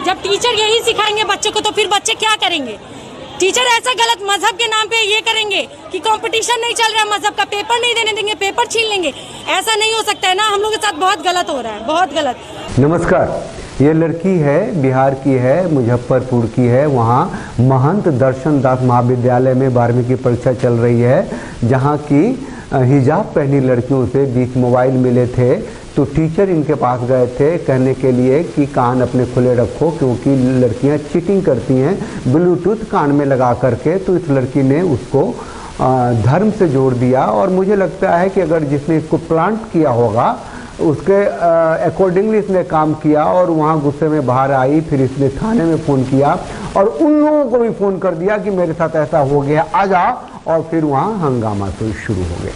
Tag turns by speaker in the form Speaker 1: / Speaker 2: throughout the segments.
Speaker 1: जब टीचर यही सिखाएंगे बच्चों को तो फिर बच्चे क्या करेंगे? टीचर ऐसा गलत मजहब के नाम पे ये करेंगे कि कंपटीशन नहीं चल रहा है मजहब का, पेपर नहीं देने देंगे, पेपर छीन लेंगे। ऐसा नहीं हो सकता है ना, हम लोग के साथ बहुत गलत हो रहा है, बहुत गलत।
Speaker 2: नमस्कार, ये लड़की है, बिहार की है, मुजफ्फरपुर की है। वहाँ महंत दर्शन दास महाविद्यालय में 12वीं की परीक्षा चल रही है, जहाँ की हिजाब पहनी लड़कियों से 20 मोबाइल मिले थे। तो टीचर इनके पास गए थे कहने के लिए कि कान अपने खुले रखो, क्योंकि लड़कियां चीटिंग करती हैं ब्लूटूथ कान में लगा करके। तो इस लड़की ने उसको धर्म से जोड़ दिया, और मुझे लगता है कि अगर जिसने इसको प्लांट किया होगा उसके अकॉर्डिंगली इसने काम किया, और वहाँ गुस्से में बाहर आई। फिर इसने थाने में फ़ोन किया और उन लोगों को भी फ़ोन कर दिया कि मेरे साथ ऐसा हो गया, आ जा। और फिर वहाँ हंगामा तो शुरू हो गया।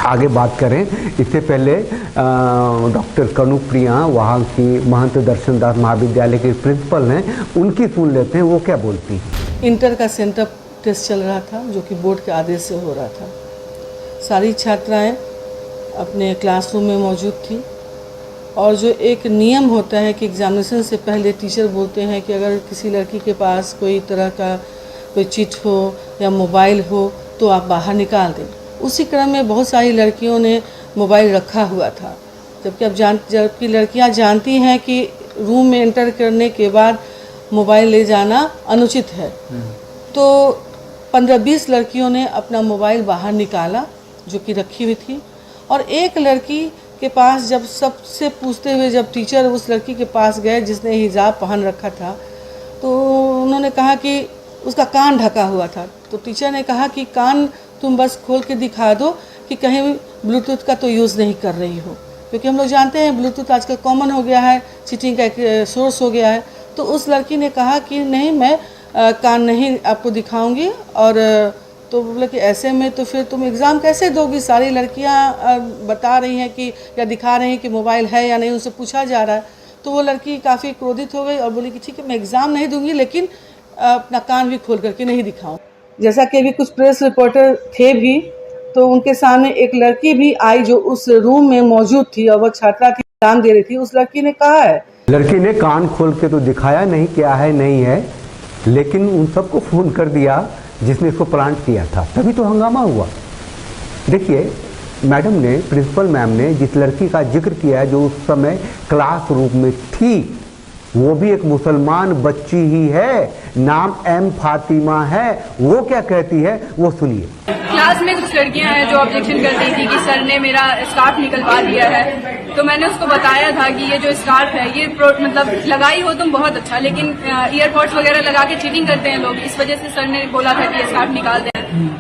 Speaker 2: आगे बात करें, इससे पहले डॉक्टर कनुप्रिया वहाँ की महंत दर्शन दास महाविद्यालय के प्रिंसिपल हैं, उनकी सुन लेते हैं वो क्या बोलती हैं।
Speaker 3: इंटर का सेंटर टेस्ट चल रहा था, जो कि बोर्ड के आदेश से हो रहा था। सारी छात्राएं अपने क्लासरूम में मौजूद थी, और जो एक नियम होता है कि एग्जामिनेशन से पहले टीचर बोलते हैं कि अगर किसी लड़की के पास कोई तरह का कोई चिट हो या मोबाइल हो तो आप बाहर निकाल दें। उसी क्रम में बहुत सारी लड़कियों ने मोबाइल रखा हुआ था, जबकि लड़कियां जानती हैं कि रूम में एंटर करने के बाद मोबाइल ले जाना अनुचित है। तो 15-20 लड़कियों ने अपना मोबाइल बाहर निकाला जो कि रखी हुई थी, और एक लड़की के पास जब सबसे पूछते हुए जब टीचर उस लड़की के पास गए जिसने हिजाब पहन रखा था, तो उन्होंने कहा कि उसका कान ढका हुआ था। तो टीचर ने कहा कि कान तुम बस खोल के दिखा दो कि कहीं ब्लूटूथ का तो यूज़ नहीं कर रही हो, क्योंकि हम लोग जानते हैं ब्लूटूथ आजकल कॉमन हो गया है, चीटिंग का एक सोर्स हो गया है। तो उस लड़की ने कहा कि नहीं, मैं कान नहीं आपको दिखाऊंगी। और तो बोले कि ऐसे में तो फिर तुम एग्ज़ाम कैसे दोगी? सारी लड़कियां बता रही हैं कि या दिखा रही हैं कि मोबाइल है या नहीं, उनसे पूछा जा रहा है। तो वो लड़की काफ़ी क्रोधित हो गई और बोली कि ठीक है, मैं एग्ज़ाम नहीं दूंगी, लेकिन अपना कान भी खोल करके नहीं दिखाऊँ। जैसा कि अभी कुछ प्रेस रिपोर्टर थे भी, तो उनके सामने एक लड़की भी आई जो उस रूम में मौजूद थी, और वो छात्रा थी, एग्जाम दे रही थी। उस लड़की ने कहा है,
Speaker 2: लड़की ने कान खोल के तो दिखाया नहीं क्या है नहीं है, लेकिन उन सबको फ़ोन कर दिया जिसने इसको प्लांट किया था, तभी तो हंगामा हुआ। देखिए, मैडम ने, प्रिंसिपल मैम ने जिस लड़की का जिक्र किया है जो उस समय क्लासरूम में थी, वो भी एक मुसलमान बच्ची ही है, नाम एम फातिमा है। वो क्या कहती है वो सुनिए।
Speaker 4: क्लास में कुछ लड़कियां हैं जो ऑब्जेक्शन कर रही थी कि सर ने मेरा स्कार्फ निकलवा दिया है। तो मैंने उसको बताया था कि ये जो स्कार्फ है ये मतलब लगाई हो तुम बहुत अच्छा, लेकिन ईयरपोर्ट्स वगैरह लगा के चीटिंग करते हैं लोग, इस वजह से सर ने बोला था कि ये स्कार्फ निकाल दें।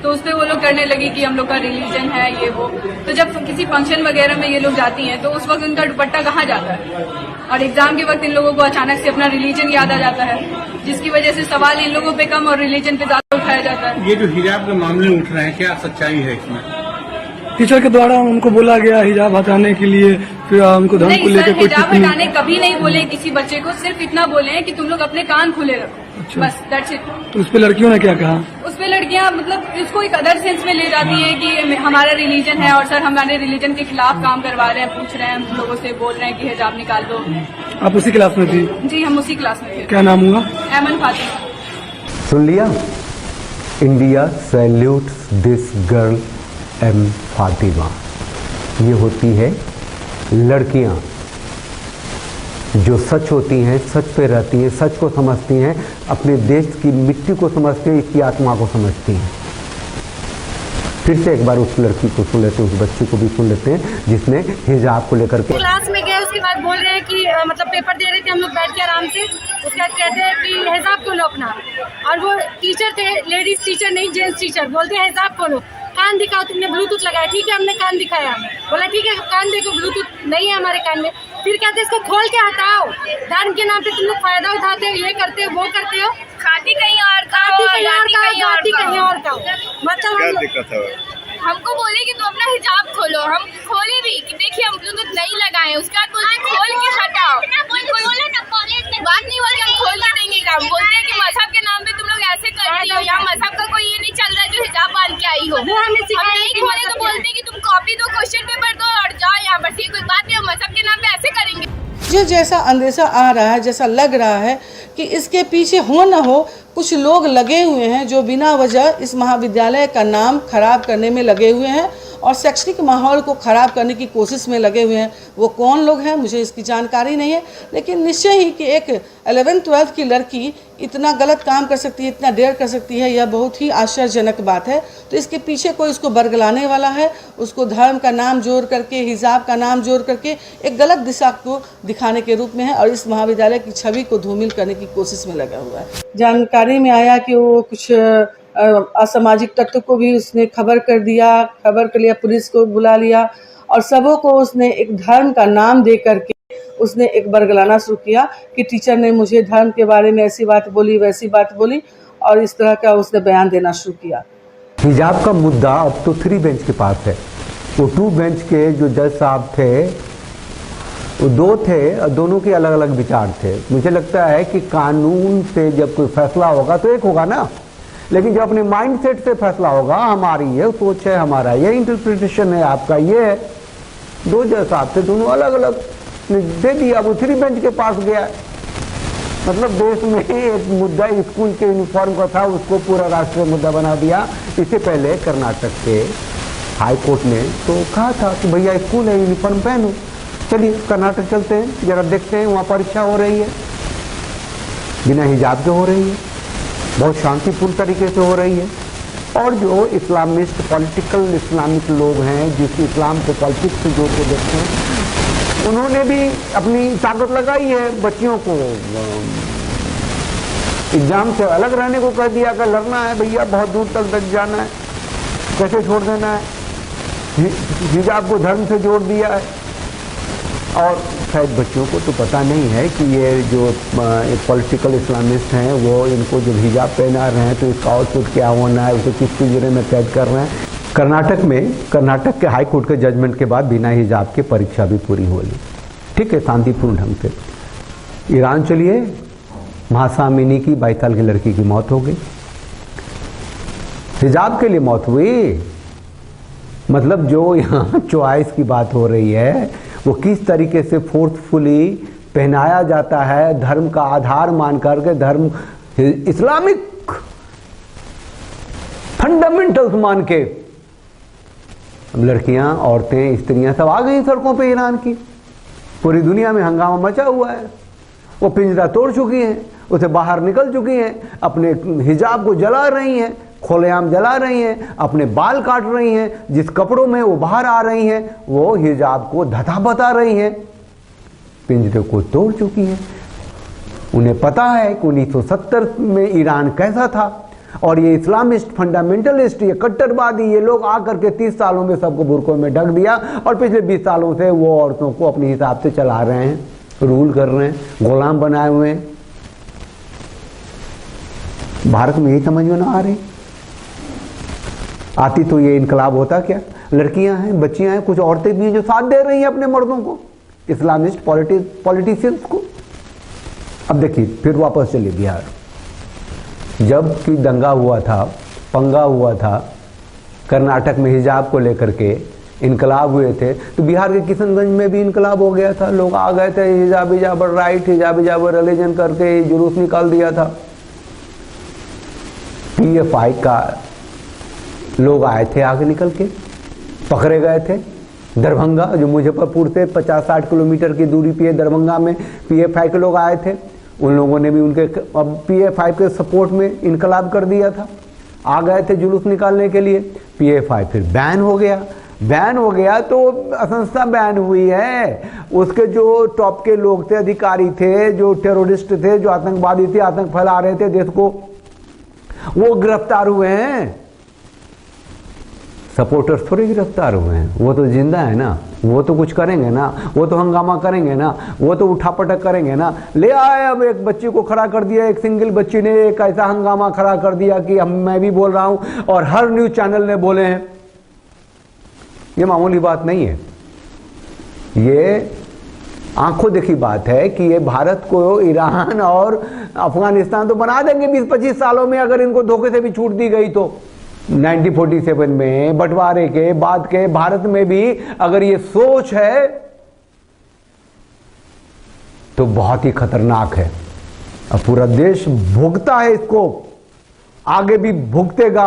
Speaker 4: तो उस पर वो लोग करने लगी कि हम लोग का रिलीजन है ये वो। तो जब किसी फंक्शन वगैरह में ये लोग जाती हैं तो उस वक्त उनका दुपट्टा कहाँ जाता है, और एग्जाम के वक्त इन लोगों को अचानक से अपना रिलीजन याद आ जाता है, जिसकी वजह से सवाल इन लोगों पे कम और रिलीजन पे ज्यादा उठाया जाता है।
Speaker 5: ये जो हिजाब के मामले उठ रहे हैं, क्या सच्चाई है इसमें?
Speaker 6: टीचर के द्वारा उनको बोला गया हिजाब हटाने के लिए, फिर उनको धर्म को लेकर कोई
Speaker 4: हिजाब हटाने कभी नहीं बोले किसी बच्चे को, सिर्फ इतना बोले हैं कि तुम लोग अपने कान खुले रखो। अच्छा। बस दैट्स इट।
Speaker 6: तो उस पे लड़कियों ने क्या कहा?
Speaker 4: उस पे लड़कियां मतलब इसको एक अदर सेंस में ले जाती हैं कि हमारा रिलीजन है और सर हमारे रिलीजन के खिलाफ काम करवा रहे हैं, पूछ रहे हैं हम लोगों से, बोल रहे हैं कि हिजाब निकाल दो।
Speaker 6: आप उसी क्लास में थी?
Speaker 4: जी, हम उसी क्लास में थे।
Speaker 6: क्या नाम हुआ?
Speaker 4: एमन फातिमा।
Speaker 2: सुन लिया, इंडिया सैल्यूट्स दिस गर्ल एम फातिमा। ये होती है लड़कियां जो सच होती हैं, सच पे रहती हैं, सच को समझती हैं, अपने देश की मिट्टी को समझती हैं, इसकी आत्मा को समझती हैं। फिर से एक बार उस लड़की को सुन लेते हैं, उस बच्ची को भी सुन लेते हैं जिसने हिजाब को लेकर के
Speaker 1: क्लास में गए, उसके बाद बोल रहे हैं कि मतलब पेपर दे रहे थे हम लोग बैठ के आराम से, उसके बाद कहते हैं कि हिजाब खोलो अपना। और वो टीचर थे, लेडीज टीचर नहीं जेंट्स टीचर, बोलते हैं हिजाब खोलो, कान दिखाओ, तुमने ब्लूटूथ लगाया। ठीक है, हमने कान दिखाया, बोला ठीक है कान देखो, ब्लूटूथ नहीं है हमारे कान में। फिर कहते हैं इसको खोल के हटाओ, धर्म के नाम पे तुम लोग फायदा उठाते हो, ये करते हो वो करते हो, खाती कहीं और का, जाती कहीं और का। मतलब क्या दिक्कत है?
Speaker 7: हमको बोले कि तुम अपना हिजाब खोलो, हम खोले भी कि देखिए हम ब्लूटूथ नहीं लगाए, उसके बाद बोलते खोल के हटाओ। बात नहीं बोलते हम खोल के देंगे काम, बोलते हैं कि मजहब के नाम पे तुम लोग ऐसे करती हो, यहाँ मजहब का कोई ये नहीं चल रहा है जो हिजाब बांध के आई हो। हम नहीं खोले तो बोलते हैं कि तुम कॉपी दो, क्वेश्चन पेपर दो और जाओ यहाँ पर, कोई बात नहीं, हम मजहब के नाम पे ऐसे करेंगे।
Speaker 3: मुझे जैसा अंदेशा आ रहा है, जैसा लग रहा है कि इसके पीछे हो न हो कुछ लोग लगे हुए हैं जो बिना वजह इस महाविद्यालय का नाम खराब करने में लगे हुए हैं और शैक्षणिक माहौल को ख़राब करने की कोशिश में लगे हुए हैं। वो कौन लोग हैं मुझे इसकी जानकारी नहीं है, लेकिन निश्चय ही कि एक 11th-12th की लड़की इतना गलत काम कर सकती है, इतना डेयर कर सकती है, यह बहुत ही आश्चर्यजनक बात है। तो इसके पीछे कोई उसको बरगलाने वाला है, उसको धर्म का नाम जोड़ करके, हिजाब का नाम जोड़ करके एक गलत दिशा को दिखाने के रूप में है और इस महाविद्यालय की छवि को धूमिल करने की कोशिश में लगा हुआ है। जानकारी में आया कि वो कुछ असामाजिक तत्व को भी उसने खबर कर लिया, पुलिस को बुला लिया और सबों को उसने एक धर्म का नाम दे करके उसने एक बरगलाना शुरू किया कि टीचर ने मुझे धर्म के बारे में ऐसी बात बोली, वैसी बात बोली और इस तरह का उसने बयान देना शुरू किया।
Speaker 2: हिजाब का मुद्दा अब तो 3 बेंच के पास है। वो 2 बेंच के जो जज साहब थे वो 2 थे और दोनों के अलग अलग विचार थे। मुझे लगता है कि कानून से जब कोई फैसला होगा तो एक होगा ना, लेकिन जब अपने माइंडसेट से फैसला होगा, हमारी ये सोच है, हमारा ये इंटरप्रिटेशन है, आपका ये है, 2 जज साहब थे, दोनों अलग अलग दे दिया। वो 3 बेंच के पास गया। मतलब देश में एक मुद्दा स्कूल के यूनिफॉर्म का था, उसको पूरा राष्ट्रीय मुद्दा बना दिया। इससे पहले कर्नाटक के हाई कोर्ट ने तो कहा था कि भैया स्कूल है, यूनिफॉर्म पहनो। चलिए कर्नाटक चलते हैं, जरा देखते हैं, वहाँ परीक्षा हो रही है, बिना हिजाब के हो रही है, बहुत शांतिपूर्ण तरीके से हो रही है। और जो इस्लामिस्ट पॉलिटिकल इस्लामिक लोग हैं, जिस इस्लाम को पॉलिटिक्स से जोड़ के देखते हैं, उन्होंने भी अपनी ताकत लगाई है। बच्चियों को एग्जाम से अलग रहने को कह दिया कि लड़ना है भैया, बहुत दूर तक जाना है, कैसे छोड़ देना है। हिजाब को धर्म से जोड़ दिया है। और शायद बच्चों को तो पता नहीं है कि ये जो पॉलिटिकल इस्लामिस्ट हैं वो इनको जब हिजाब पहना रहे हैं तो इसका आउटपुट क्या होना है, उसे किस पिंजरे में कैद कर रहे हैं। कर्नाटक के हाई कोर्ट के जजमेंट के बाद बिना हिजाब के परीक्षा भी पूरी होगी, ठीक है, शांतिपूर्ण ढंग से। ईरान चलिए, महासा अमीनी की 22 साल की लड़की की मौत हो गई, हिजाब के लिए मौत हुई। मतलब जो यहाँ चॉइस की बात हो रही है वो किस तरीके से फोर्सफुली पहनाया जाता है, धर्म का आधार मान करके, धर्म इस्लामिक फंडामेंटल्स मान के लड़कियां, औरतें, स्त्रियां सब आ गई सड़कों पे ईरान की। पूरी दुनिया में हंगामा मचा हुआ है। वो पिंजरा तोड़ चुकी हैं, उसे बाहर निकल चुकी हैं, अपने हिजाब को जला रही हैं, खुलेआम जला रही हैं, अपने बाल काट रही हैं, जिस कपड़ों में वो बाहर आ रही हैं वो हिजाब को धता बता रही हैं, पिंजरे को तोड़ चुकी हैं। उन्हें पता है कि 1970 में ईरान कैसा था और ये इस्लामिस्ट फंडामेंटलिस्ट, ये कट्टरवादी, ये लोग आकर के 30 सालों में सबको बुरकों में ढक दिया और पिछले 20 सालों से वो औरतों को अपने हिसाब से चला रहे हैं, रूल कर रहे हैं, गुलाम बनाए हुए हैं। भारत में यही समझ में ना आ रही। आती तो ये इनकलाब होता क्या। लड़कियां हैं, बच्चियां हैं, कुछ औरतें भी हैं जो साथ दे रही हैं अपने मर्दों को, इस्लामिस्ट पॉलिटिशियंस को। अब देखिए फिर वापस चलिए बिहार। जब कि दंगा हुआ था, पंगा हुआ था, कर्नाटक में हिजाब को लेकर के इनकलाब हुए थे, तो बिहार के किशनगंज में भी इनकलाब हो गया था। लोग आ गए थे, हिजाब राइट, हिजाब रिलीजन करके जुलूस निकाल दिया था। PFI का लोग आए थे, आगे निकल के पकड़े गए थे। दरभंगा, जो मुजफ्फरपुर से 50-60 किलोमीटर की दूरी पे दरभंगा में PFI के लोग आए थे। उन लोगों ने भी उनके अब PFI के सपोर्ट में इनकलाब कर दिया था। आ गए थे जुलूस निकालने के लिए। PFI फिर बैन हो गया तो संस्था बैन हुई है। उसके जो टॉप के लोग थे, अधिकारी थे, जो टेररिस्ट थे, जो आतंकवादी थे, आतंक फैला रहे थे देश को, वो गिरफ्तार हुए हैं। सपोर्टर्स थोड़े गिरफ्तार हुए हैं, वो तो जिंदा है ना, वो तो कुछ करेंगे ना, वो तो हंगामा करेंगे ना, वो तो उठापटक करेंगे ना। ले आए, अब एक बच्ची को खड़ा कर दिया, एक सिंगल बच्ची ने एक ऐसा हंगामा खड़ा कर दिया कि मैं भी बोल रहा हूं और हर न्यूज चैनल ने बोले हैं। ये मामूली बात नहीं है, ये आंखों देखी बात है कि ये भारत को ईरान और अफगानिस्तान तो बना देंगे 20-25 सालों में, अगर इनको धोखे से भी छूट दी गई तो। 1947 में बंटवारे के बाद के भारत में भी अगर ये सोच है तो बहुत ही खतरनाक है। अब पूरा देश भुगता है इसको, आगे भी भुगतेगा।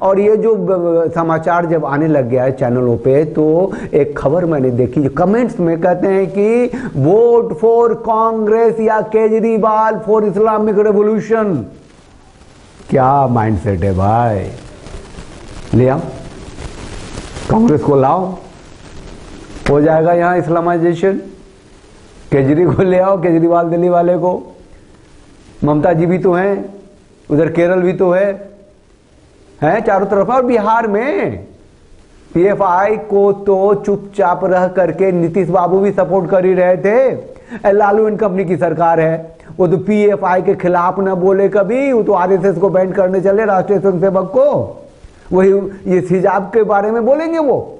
Speaker 2: और ये जो समाचार जब आने लग गया है चैनलों पे, तो एक खबर मैंने देखी जो कमेंट्स में कहते हैं कि वोट फॉर कांग्रेस या केजरीवाल फॉर इस्लामिक रेवोल्यूशन। क्या माइंडसेट है भाई? ले आओ कांग्रेस को, लाओ, हो जाएगा यहां इस्लामाइजेशन। केजरी को ले आओ, केजरीवाल दिल्ली वाले को, ममता जी भी तो हैं, उधर केरल भी तो है चारों तरफ। और बिहार में पीएफआई को तो चुपचाप रह करके नीतीश बाबू भी सपोर्ट कर ही रहे थे। लालू एंड कंपनी की सरकार है, वो तो पीएफआई के खिलाफ न बोले कभी, वो तो आरएसएस को बैंड करने चले, राष्ट्रीय स्वयंसेवक को, वही ये हिजाब के बारे में बोलेंगे वो।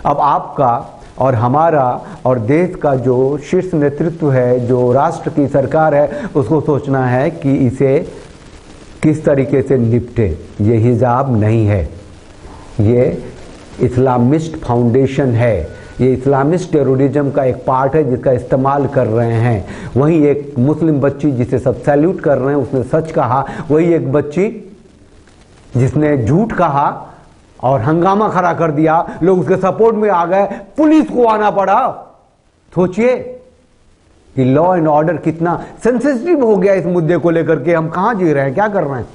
Speaker 2: अब आपका और हमारा और देश का जो शीर्ष नेतृत्व है, जो राष्ट्र की सरकार है, उसको सोचना है कि इसे किस तरीके से निपटे। ये हिजाब नहीं है, ये इस्लामिस्ट फाउंडेशन है, ये इस्लामिस्ट टेररिज्म का एक पार्ट है जिसका इस्तेमाल कर रहे हैं। वहीं एक मुस्लिम बच्ची जिसे सब सैल्यूट कर रहे हैं, उसने सच कहा, वही एक बच्ची जिसने झूठ कहा और हंगामा खड़ा कर दिया, लोग उसके सपोर्ट में आ गए, पुलिस को आना पड़ा। सोचिए कि लॉ एंड ऑर्डर कितना सेंसिटिव हो गया इस मुद्दे को लेकर के। हम कहां जी रहे हैं, क्या कर रहे हैं?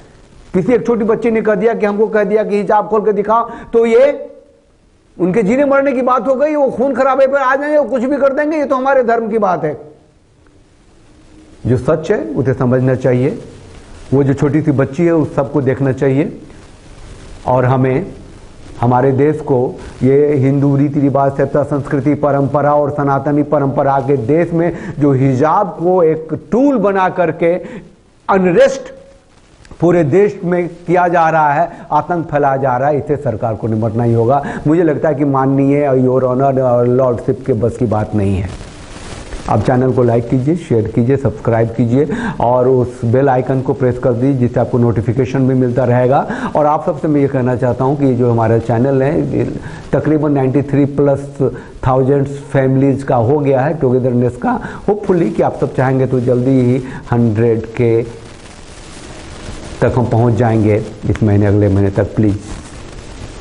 Speaker 2: किसी एक छोटी बच्ची ने कह दिया कि हमको कह दिया कि हिजाब खोल के दिखाओ, तो ये उनके जीने मरने की बात हो गई, वो खून खराबे पर आ जाएंगे, वो कुछ भी कर देंगे। ये तो हमारे धर्म की बात है। जो सच है उसे समझना चाहिए, वो जो छोटी सी बच्ची है उस सबको देखना चाहिए। और हमें हमारे देश को ये हिंदू रीति रिवाज, सभ्यता, संस्कृति, परंपरा और सनातनी परंपरा के देश में जो हिजाब को एक टूल बना करके अनरेस्ट पूरे देश में किया जा रहा है, आतंक फैलाया जा रहा है, इससे सरकार को निपटना ही होगा। मुझे लगता है कि माननीय योर ऑनर और लॉर्डशिप के बस की बात नहीं है। आप चैनल को लाइक कीजिए, शेयर कीजिए, सब्सक्राइब कीजिए और उस बेल आइकन को प्रेस कर दीजिए जिससे आपको नोटिफिकेशन भी मिलता रहेगा। और आप सबसे मैं ये कहना चाहता हूँ कि जो हमारा चैनल है तकरीबन 93+ फैमिलीज़ का हो गया है टुगेदरनेस का। होपफुली कि आप सब चाहेंगे तो जल्दी ही 100 के तक हम पहुँच जाएंगे इस महीने, अगले महीने तक। Please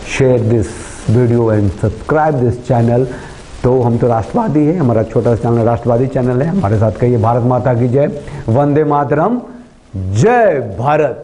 Speaker 2: share this video and subscribe this channel. तो हम तो राष्ट्रवादी है, हमारा छोटा सा चैनल राष्ट्रवादी चैनल है। हमारे साथ कहिए भारत माता की जय, वंदे मातरम, जय भारत।